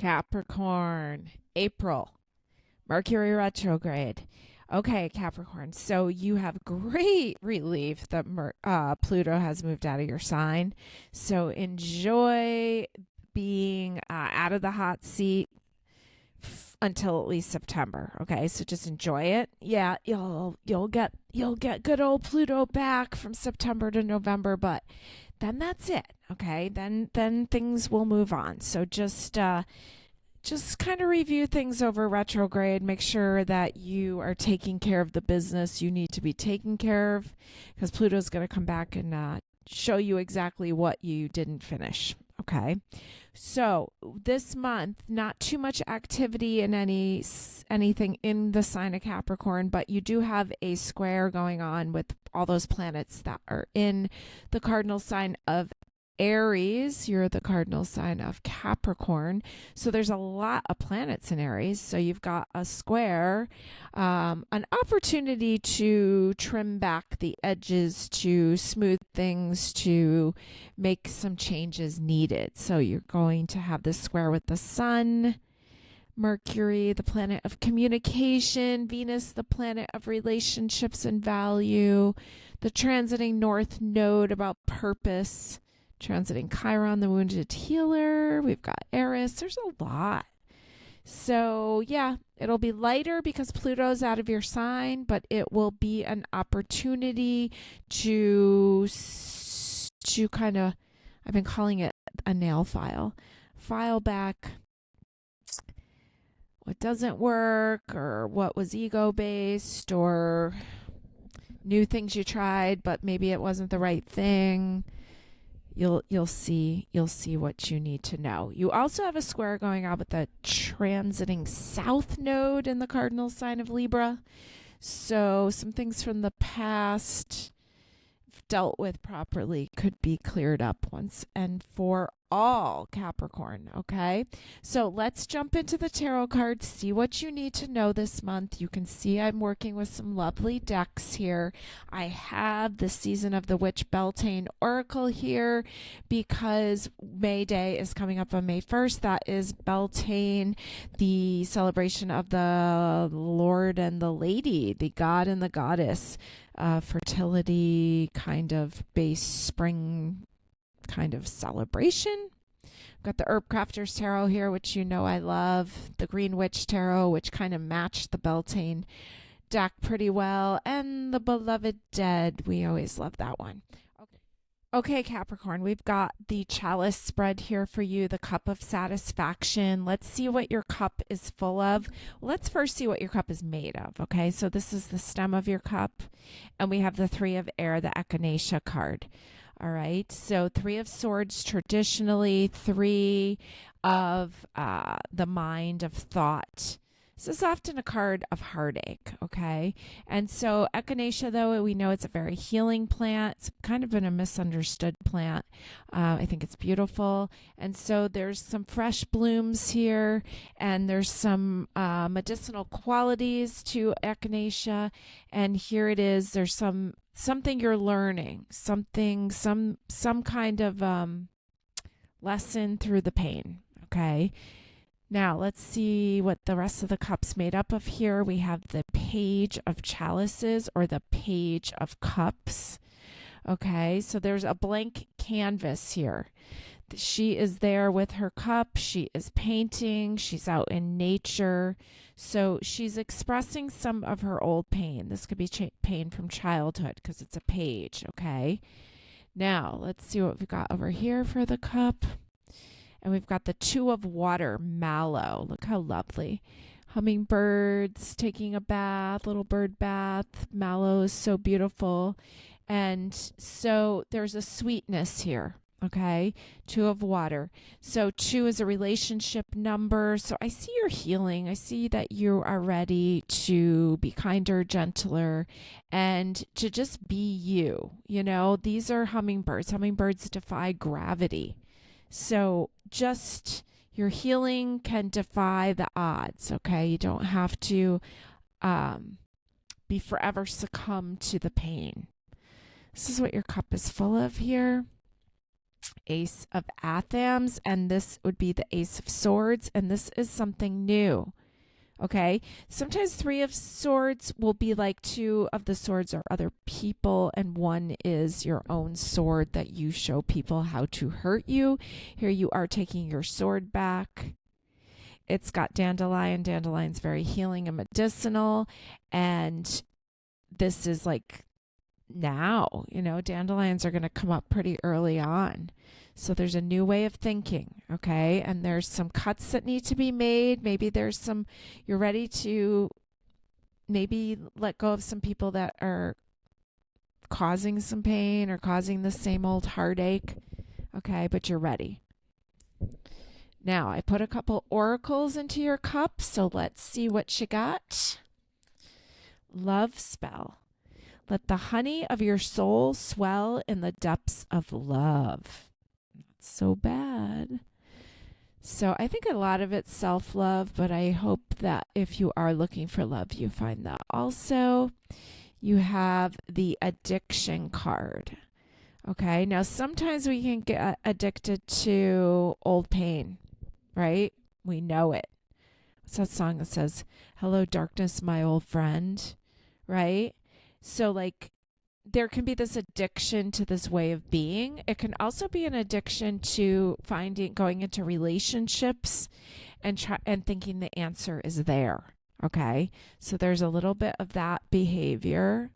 Capricorn, April, Mercury retrograde. Okay, Capricorn. So you have great relief that Pluto has moved out of your sign. So enjoy being out of the hot seat until at least September. Okay, so just enjoy it. Yeah, you'll get good old Pluto back from September to November, but then that's it. Okay, then things will move on. So just kind of review things over retrograde. Make sure that you are taking care of the business you need to be taking care of, because Pluto's going to come back and show you exactly what you didn't finish. Okay, so this month, not too much activity in anything in the sign of Capricorn, but you do have a square going on with all those planets that are in the cardinal sign of Aries. You're the cardinal sign of Capricorn. So there's a lot of planets in Aries. So you've got a square, an opportunity to trim back the edges, to smooth things, to make some changes needed. So you're going to have this square with the sun, Mercury, the planet of communication, Venus, the planet of relationships and value, the transiting North Node about purpose, transiting Chiron, the wounded healer. We've got Eris. There's a lot. So yeah, it'll be lighter because Pluto's out of your sign, but it will be an opportunity to kind of, I've been calling it a nail file back what doesn't work, or what was ego based, or new things you tried but maybe it wasn't the right thing. You'll see what you need to know. You also have a square going on with the transiting South Node in the cardinal sign of Libra. So some things from the past, if dealt with properly, could be cleared up once and for all, Capricorn. Okay, so let's jump into the tarot cards, see what you need to know this month. You can see I'm working with some lovely decks here. I have the Season of the Witch Beltane Oracle here because May Day is coming up on May 1st. That is Beltane, the celebration of the Lord and the Lady, the god and the goddess, fertility kind of base spring kind of celebration. I've got the Herb Crafters Tarot here, which you know I love, the Green Witch Tarot, which kind of matched the Beltane deck pretty well, and the Beloved Dead. We always love that one. Okay, Capricorn, we've got the chalice spread here for you, the cup of satisfaction. Let's see what your cup is full of. Well, let's first see what your cup is made of, okay? So this is the stem of your cup, and we have the Three of Air, the Echinacea card. All right, so Three of Swords, traditionally three of the mind, of thought. This is often a card of heartache, okay? And so Echinacea, though, we know it's a very healing plant. It's kind of been a misunderstood plant. I think it's beautiful. And so there's some fresh blooms here, and there's some medicinal qualities to Echinacea. And here it is. There's something you're learning, some kind of lesson through the pain, okay? Now, let's see what the rest of the cup's made up of here. We have the Page of Chalices, or the Page of Cups. Okay, so there's a blank canvas here. She is there with her cup. She is painting. She's out in nature. So she's expressing some of her old pain. This could be pain from childhood because it's a page, okay? Now, let's see what we've got over here for the cup. And we've got the Two of Water, Mallow. Look how lovely. Hummingbirds taking a bath, little bird bath. Mallow is so beautiful. And so there's a sweetness here, okay? Two of Water. So 2 is a relationship number. So I see you're healing. I see that you are ready to be kinder, gentler, and to just be you. You know, these are hummingbirds. Hummingbirds defy gravity. So just your healing can defy the odds, okay? You don't have to be forever succumb to the pain. This is what your cup is full of here. Ace of Athams, and this would be the Ace of Swords, and this is something new. Okay, sometimes Three of Swords will be like two of the swords are other people, and one is your own sword that you show people how to hurt you. Here you are taking your sword back. It's got dandelion. Dandelion's very healing and medicinal, and this is like now, dandelions are going to come up pretty early on. So there's a new way of thinking, okay? And there's some cuts that need to be made. Maybe you're ready to maybe let go of some people that are causing some pain or causing the same old heartache, okay? But you're ready. Now, I put a couple oracles into your cup, so let's see what you got. Love spell. Let the honey of your soul swell in the depths of love. So bad. So I think a lot of it's self-love, but I hope that if you are looking for love, you find that also. You have the addiction card. Okay, now sometimes we can get addicted to old pain, right? We know it. What's that song that says, "Hello, darkness, my old friend," right? So there can be this addiction to this way of being. It can also be an addiction to going into relationships and thinking the answer is there. Okay. So there's a little bit of that behavior.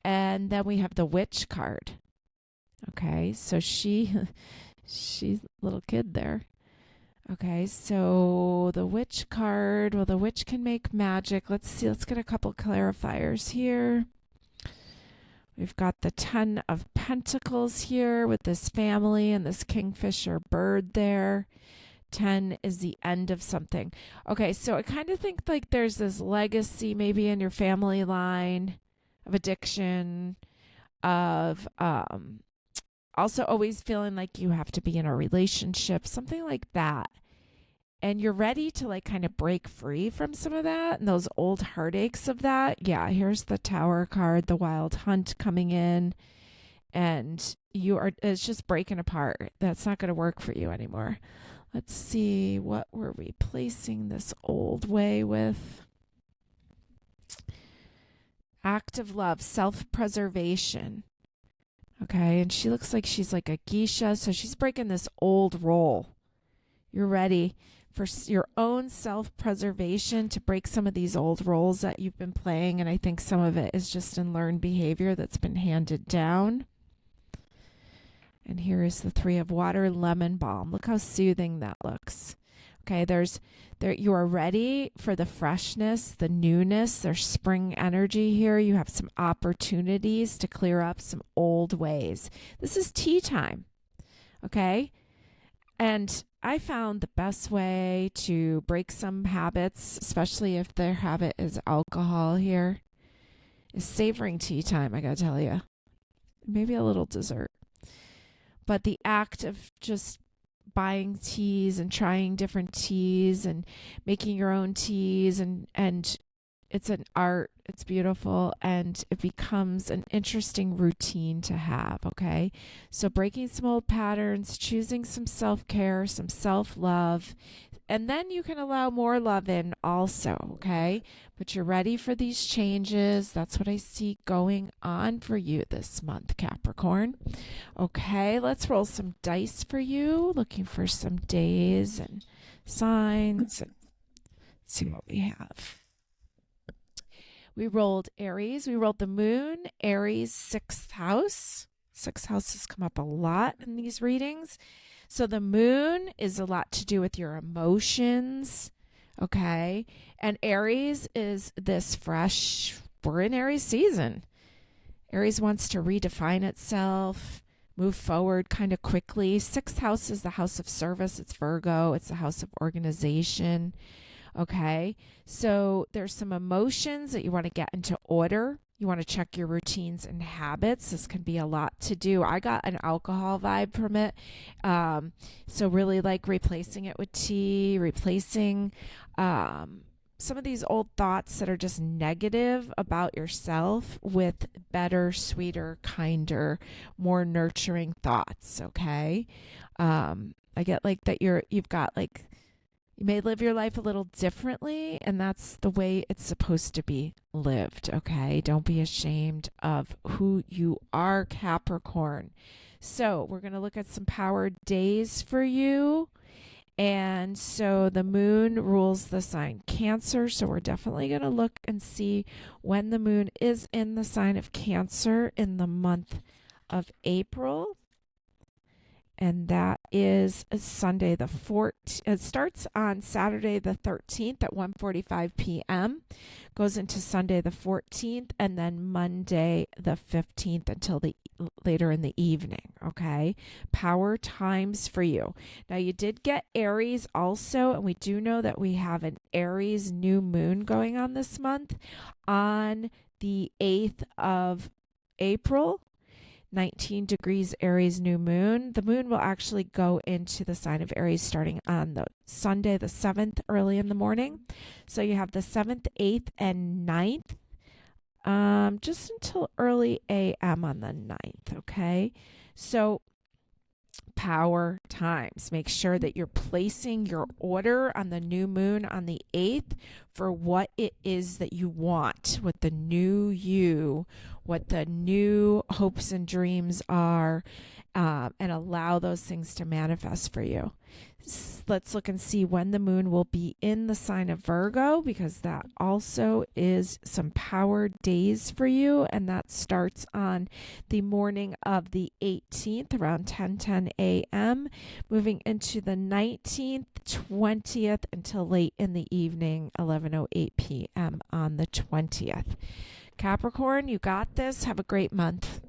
And then we have the witch card. Okay. So she's a little kid there. Okay. So the witch card, well, the witch can make magic. Let's see. Let's get a couple clarifiers here. We've got the 10 of Pentacles here with this family and this kingfisher bird there. 10 is the end of something. Okay, so I kind of think like there's this legacy maybe in your family line of addiction, of also always feeling like you have to be in a relationship, something like that. And you're ready to kind of break free from some of that and those old heartaches of that. Yeah, here's the Tower card, the Wild Hunt coming in, and it's just breaking apart. That's not going to work for you anymore. Let's see what we're replacing this old way with. Active love, self-preservation. Okay, and she looks like she's like a geisha, so she's breaking this old role. You're ready for your own self-preservation to break some of these old roles that you've been playing. And I think some of it is just in learned behavior that's been handed down. And here is the 3 of water, lemon balm. Look how soothing that looks. Okay, you are ready for the freshness, the newness. There's spring energy here. You have some opportunities to clear up some old ways. This is tea time. Okay? And I found the best way to break some habits, especially if their habit is alcohol here, is savoring tea time, I gotta tell you. Maybe a little dessert. But the act of just buying teas and trying different teas and making your own teas, and it's an art, it's beautiful, and it becomes an interesting routine to have, okay? So breaking some old patterns, choosing some self-care, some self-love, and then you can allow more love in also, okay? But you're ready for these changes. That's what I see going on for you this month, Capricorn. Okay, let's roll some dice for you, looking for some days and signs, and see what we have. We rolled Aries. We rolled the moon, Aries, 6th house. 6th house has come up a lot in these readings. So the moon is a lot to do with your emotions, okay? And Aries is this fresh, we're in Aries season. Aries wants to redefine itself, move forward kind of quickly. 6th house is the house of service. It's Virgo. It's the house of organization. Okay, so there's some emotions that you want to get into order. You want to check your routines and habits. This can be a lot to do. I got an alcohol vibe from it. So really like replacing it with tea, replacing some of these old thoughts that are just negative about yourself with better, sweeter, kinder, more nurturing thoughts. Okay. I get like that you've got like, you may live your life a little differently, and that's the way it's supposed to be lived. Okay. Don't be ashamed of who you are, Capricorn. So we're going to look at some power days for you. And so the moon rules the sign Cancer. So we're definitely going to look and see when the moon is in the sign of Cancer in the month of April. And that is Sunday the 14th. It starts on Saturday the 13th at 1:45 p.m. Goes into Sunday the 14th, and then Monday the 15th until later in the evening. Okay, power times for you. Now you did get Aries also, and we do know that we have an Aries new moon going on this month on the 8th of April. 19 degrees Aries new moon. The moon will actually go into the sign of Aries starting on the Sunday the 7th early in the morning. So you have the 7th, 8th, and 9th just until early a.m. on the 9th. Okay. So power times. Make sure that you're placing your order on the new moon on the 8th for what it is that you want, what the new you, what the new hopes and dreams are, and allow those things to manifest for you. Let's look and see when the moon will be in the sign of Virgo, because that also is some power days for you, and that starts on the morning of the 18th around 10:10 a.m., moving into the 19th, 20th until late in the evening, 11:08 p.m. on the 20th. Capricorn, you got this. Have a great month.